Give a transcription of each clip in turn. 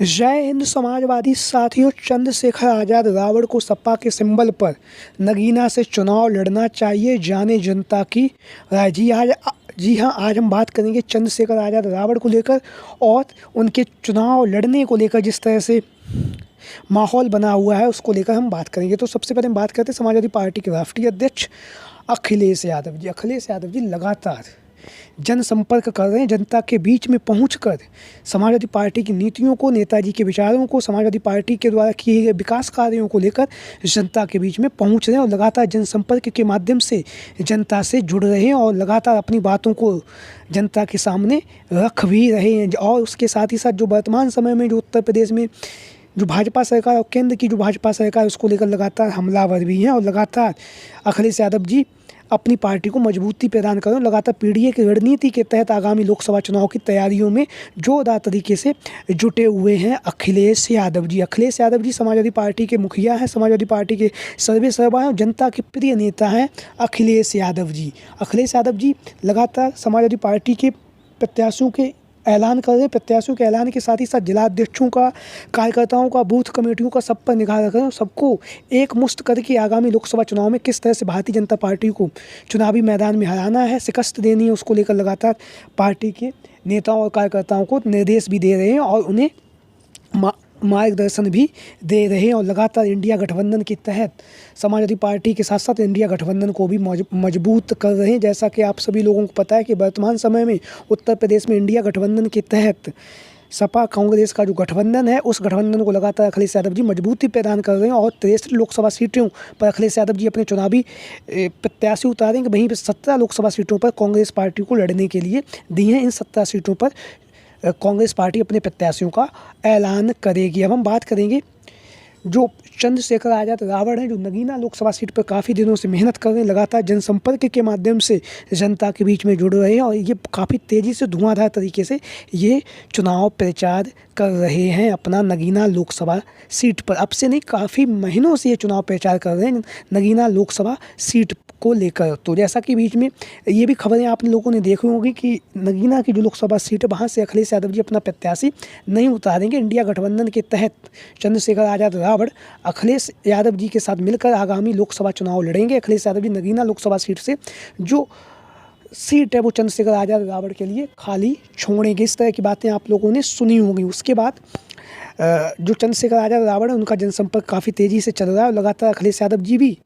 जय हिंद समाजवादी साथियों, चंद्रशेखर आज़ाद रावण को सपा के सिंबल पर नगीना से चुनाव लड़ना चाहिए, जाने जनता की राय। जी हाँ, आज हम बात करेंगे चंद्रशेखर आज़ाद रावण को लेकर और उनके चुनाव लड़ने को लेकर जिस तरह से माहौल बना हुआ है उसको लेकर हम बात करेंगे। तो सबसे पहले हम बात करते हैं समाजवादी पार्टी के राष्ट्रीय अध्यक्ष अखिलेश यादव जी। अखिलेश यादव जी लगातार जनसंपर्क कर रहे हैं, जनता के बीच में पहुंचकर समाजवादी पार्टी की नीतियों को, नेताजी के विचारों को, समाजवादी पार्टी के द्वारा किए गए विकास कार्यों को लेकर जनता के बीच में पहुंच रहे हैं और लगातार जनसंपर्क के माध्यम से जनता से जुड़ रहे हैं और लगातार अपनी बातों को जनता के सामने रख भी रहे हैं। और उसके साथ ही साथ जो वर्तमान समय में जो उत्तर प्रदेश में जो भाजपा सरकार और केंद्र की जो भाजपा सरकार उसको लेकर लगातार हमलावर भी हैं और लगातार अखिलेश यादव जी अपनी पार्टी को मजबूती प्रदान कर रहे हैं। लगातार पीडीए की रणनीति के तहत आगामी लोकसभा चुनाव की तैयारियों में जोरदार तरीके से जुटे हुए हैं अखिलेश यादव जी। अखिलेश यादव जी समाजवादी पार्टी के मुखिया हैं, समाजवादी पार्टी के सर्वेसर्वा हैं और जनता के प्रिय नेता हैं अखिलेश यादव जी। अखिलेश यादव जी लगातार समाजवादी पार्टी के प्रत्याशियों के ऐलान कर रहे हैं। प्रत्याशियों के ऐलान के साथ ही साथ जिला अध्यक्षों का, कार्यकर्ताओं का, बूथ कमेटियों का सब पर निगाह रख रहे हैं। सबको एक मुश्त करके आगामी लोकसभा चुनाव में किस तरह से भारतीय जनता पार्टी को चुनावी मैदान में हराना है, शिकस्त देनी है, उसको लेकर लगातार पार्टी के नेताओं और कार्यकर्ताओं को निर्देश भी दे रहे हैं और उन्हें मार्गदर्शन भी दे रहे हैं। और लगातार इंडिया गठबंधन के तहत समाजवादी पार्टी के साथ साथ इंडिया गठबंधन को भी मजबूत कर रहे हैं। जैसा कि आप सभी लोगों को पता है कि वर्तमान समय में उत्तर प्रदेश में इंडिया गठबंधन के तहत सपा कांग्रेस का जो गठबंधन है उस गठबंधन को लगातार अखिलेश यादव जी मजबूती प्रदान कर रहे हैं और 63 लोकसभा सीटों पर अखिलेश यादव जी अपने चुनावी प्रत्याशी उतारेंगे। वहीं पर 17 लोकसभा सीटों पर कांग्रेस पार्टी को लड़ने के लिए दी हैं। इन 17 सीटों पर कांग्रेस पार्टी अपने प्रत्याशियों का ऐलान करेगी। अब हम बात करेंगे जो चंद्रशेखर आज़ाद रावण है, जो नगीना लोकसभा सीट पर काफ़ी दिनों से मेहनत कर रहे हैं, लगातार जनसंपर्क के माध्यम से जनता के बीच में जुड़ रहे हैं और ये काफ़ी तेज़ी से धुआंधार तरीके से ये चुनाव प्रचार कर रहे हैं अपना नगीना लोकसभा सीट पर। अब से नहीं, काफ़ी महीनों से ये चुनाव प्रचार कर रहे हैं नगीना लोकसभा सीट को लेकर। तो जैसा कि बीच में ये भी खबरें आप लोगों ने देखी होंगी कि नगीना की जो लोकसभा सीट है वहाँ से अखिलेश यादव जी अपना प्रत्याशी नहीं उतारेंगे। इंडिया गठबंधन के तहत चंद्रशेखर आज़ाद रावण अखिलेश यादव जी के साथ मिलकर आगामी लोकसभा चुनाव लड़ेंगे। अखिलेश यादव जी नगीना लोकसभा सीट से जो सीट है वो चंद्रशेखर आज़ाद रावण के लिए खाली छोड़ेंगे। इस तरह की बातें आप लोगों ने सुनी होंगी। उसके बाद जो चंद्रशेखर आज़ाद रावण है उनका जनसंपर्क काफ़ी तेज़ी से चल रहा है और लगातार अखिलेश यादव जी भी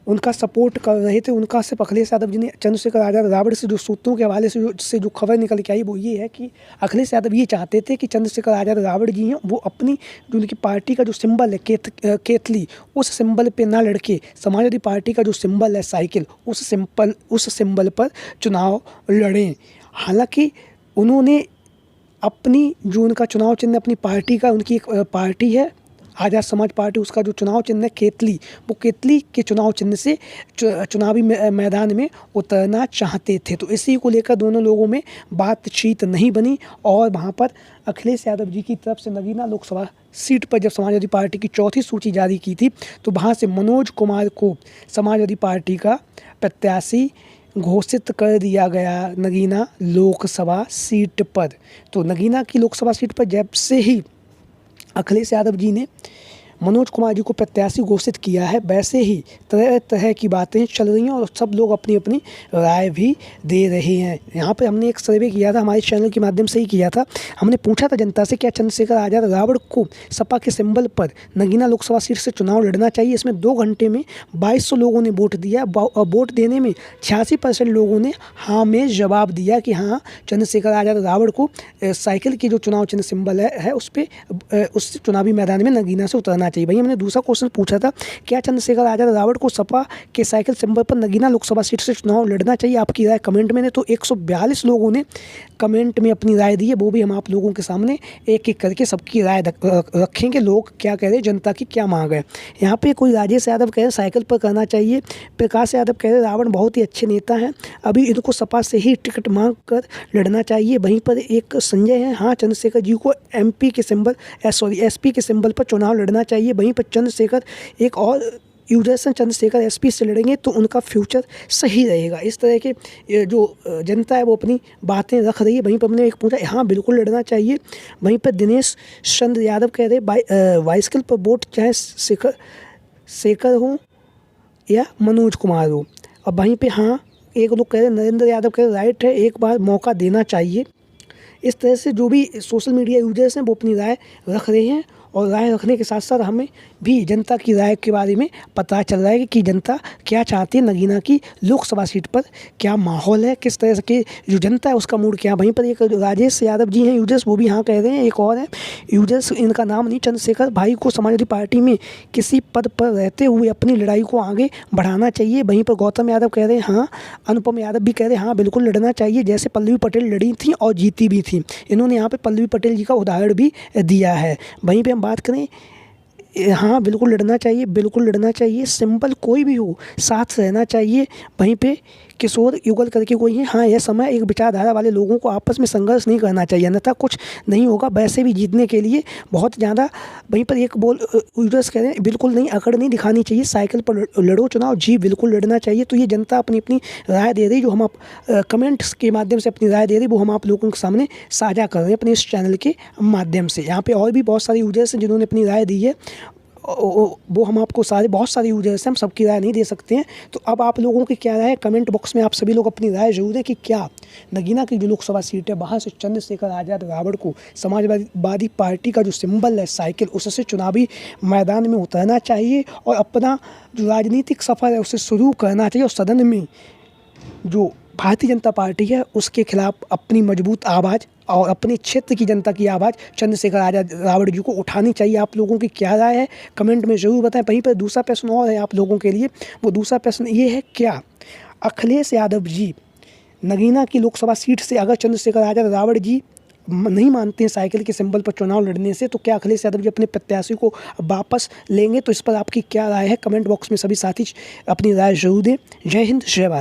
उनका सपोर्ट कर रहे थे। उनका सिर्फ अखिलेश यादव जी ने चंद्रशेखर आज़ाद रावण से जो सूत्रों के हवाले से जो खबर निकल के आई वो ये है कि अखिलेश यादव ये चाहते थे कि चंद्रशेखर आज़ाद रावण जी हैं वो अपनी जो उनकी पार्टी का जो सिंबल है केतली, उस सिंबल पे ना लड़के समाजवादी पार्टी का जो सिंबल है साइकिल, उस सिंबल पर चुनाव लड़ें। हालांकि उन्होंने अपनी जो उनका चुनाव चिन्ह अपनी पार्टी का, उनकी एक पार्टी है आज़ाद समाज पार्टी, उसका जो चुनाव चिन्ह है केतली, वो केतली के चुनाव चिन्ह से चुनावी मैदान में उतरना चाहते थे। तो इसी को लेकर दोनों लोगों में बातचीत नहीं बनी और वहाँ पर अखिलेश यादव जी की तरफ से नगीना लोकसभा सीट पर जब समाजवादी पार्टी की चौथी सूची जारी की थी तो वहाँ से मनोज कुमार को समाजवादी पार्टी का प्रत्याशी घोषित कर दिया गया नगीना लोकसभा सीट पर। तो नगीना की लोकसभा सीट पर जब से ही अखिलेश यादव जी ने मनोज कुमार जी को प्रत्याशी घोषित किया है वैसे ही तरह तरह की बातें चल रही हैं और सब लोग अपनी अपनी राय भी दे रहे हैं। यहाँ पे हमने एक सर्वे किया था, हमारे चैनल के माध्यम से ही किया था। हमने पूछा था जनता से क्या चंद्रशेखर आज़ाद रावण को सपा के सिंबल पर नगीना लोकसभा सीट से चुनाव लड़ना चाहिए। इसमें 2 घंटे में 2200 लोगों ने वोट दिया और वोट देने में 86% लोगों ने हाँ में जवाब दिया कि हाँ चंद्रशेखर आज़ाद रावण को साइकिल की जो चुनाव चिन्ह सिंबल है उस चुनावी मैदान में नगीना से उतरना चाहिए। भाई हमने दूसरा क्वेश्चन पूछा था क्या चंद्रशेखर आज़ाद रावण को सपा के साइकिल सिंबल पर नगीना लोकसभा सीट से चुनाव लड़ना चाहिए, आपकी राय कमेंट में। तो 142 लोगों ने कमेंट में अपनी राय दी है, वो भी हम आप लोगों के सामने एक एक करके सबकी राय रखेंगे। लोग क्या कह रहे हैं, जनता की क्या मांग है। यहाँ पे कोई राजेश यादव कह रहे साइकिल पर करना चाहिए, प्रकाश यादव कह रहे रावण बहुत ही अच्छे नेता हैं, अभी इनको सपा से ही टिकट मांग कर लड़ना चाहिए। वहीं पर एक संजय है, हाँ चंद्रशेखर जी को एसपी के सिंबल पर चुनाव लड़ना चाहिए। वहीं पर चंद्रशेखर एक और युवराज चंद्रशेखर एसपी से लड़ेंगे तो उनका फ्यूचर सही रहेगा। इस तरह के ये जो जनता है वो अपनी बातें रख रही है। वहीं पर हमने एक पूछा, हाँ बिल्कुल लड़ना चाहिए। वहीं पर दिनेश चंद्र यादव कह रहे बाइसिकल पर वोट चाहे शेखर हो या मनोज कुमार हो। अब वहीं पे हाँ एक लोग कह रहे नरेंद्र यादव कह रहे राइट है, एक बार मौका देना चाहिए। इस तरह से जो भी सोशल मीडिया यूजर्स हैं वो अपनी राय रख रहे हैं, और राय रखने के साथ साथ हमें भी जनता की राय के बारे में पता चल रहा है कि जनता क्या चाहती है, नगीना की लोकसभा सीट पर क्या माहौल है, किस तरह के जो जनता है उसका मूड क्या है। वहीं पर एक राजेश यादव जी हैं यूजर्स, वो भी हाँ कह रहे हैं। एक और है यूजर्स, इनका नाम नहीं, चंद्रशेखर भाई को समाजवादी पार्टी में किसी पद पर रहते हुए अपनी लड़ाई को आगे बढ़ाना चाहिए। वहीं पर गौतम यादव कह रहे हैं हाँ, अनुपम यादव भी कह रहे हैं हाँ बिल्कुल लड़ना चाहिए, जैसे पल्लवी पटेल लड़ी थी और जीती भी थी। इन्होंने यहाँ पे पल्लवी पटेल जी का उदाहरण भी दिया है। वहीं पे हम बात करें, हाँ बिल्कुल लड़ना चाहिए, बिल्कुल लड़ना चाहिए, सिंपल कोई भी हो साथ रहना चाहिए। वहीं पे किशोर युगल करके कोई है, हाँ यह समय एक विचारधारा वाले लोगों को आपस में संघर्ष नहीं करना चाहिए, अन्यथा कुछ नहीं होगा, वैसे भी जीतने के लिए बहुत ज़्यादा। वहीं पर एक यूजर्स कह रहे हैं बिल्कुल नहीं, अकड़ नहीं दिखानी चाहिए, साइकिल पर लड़ो चुनाव, जी बिल्कुल लड़ना चाहिए। तो ये जनता अपनी अपनी राय दे रही, जो हम आप कमेंट्स के माध्यम से अपनी राय दे रही, वो हम आप लोगों के सामने साझा कर रहे हैं अपने इस चैनल के माध्यम से। यहाँ पे और भी बहुत सारे यूजर्स हैं जिन्होंने अपनी राय दी है, वो हम आपको बहुत सारे यूजर्स हैं, हम सबकी राय नहीं दे सकते हैं। तो अब आप लोगों की क्या राय है, कमेंट बॉक्स में आप सभी लोग अपनी राय जरूर दें कि क्या नगीना की जो लोकसभा सीट है वहाँ से चंद्रशेखर आज़ाद रावण को समाजवादी पार्टी का जो सिंबल है साइकिल, उससे चुनावी मैदान में उतरना चाहिए और अपना जो राजनीतिक सफ़र है उसे शुरू करना चाहिए, और सदन में जो भारतीय जनता पार्टी है उसके खिलाफ अपनी मजबूत आवाज़ और अपने क्षेत्र की जनता की आवाज़ चंद्रशेखर आज़ाद रावण जी को उठानी चाहिए। आप लोगों की क्या राय है कमेंट में ज़रूर बताएं। वहीं पर दूसरा प्रश्न और है आप लोगों के लिए, वो दूसरा प्रश्न ये है, क्या अखिलेश यादव जी नगीना की लोकसभा सीट से अगर चंद्रशेखर आज़ाद रावण जी नहीं मानते हैं साइकिल के सिंबल पर चुनाव लड़ने से, तो क्या अखिलेश यादव जी अपने प्रत्याशी को वापस लेंगे? तो इस पर आपकी क्या राय है, कमेंट बॉक्स में सभी साथी अपनी राय जरूर दें। जय हिंद, जय भारत।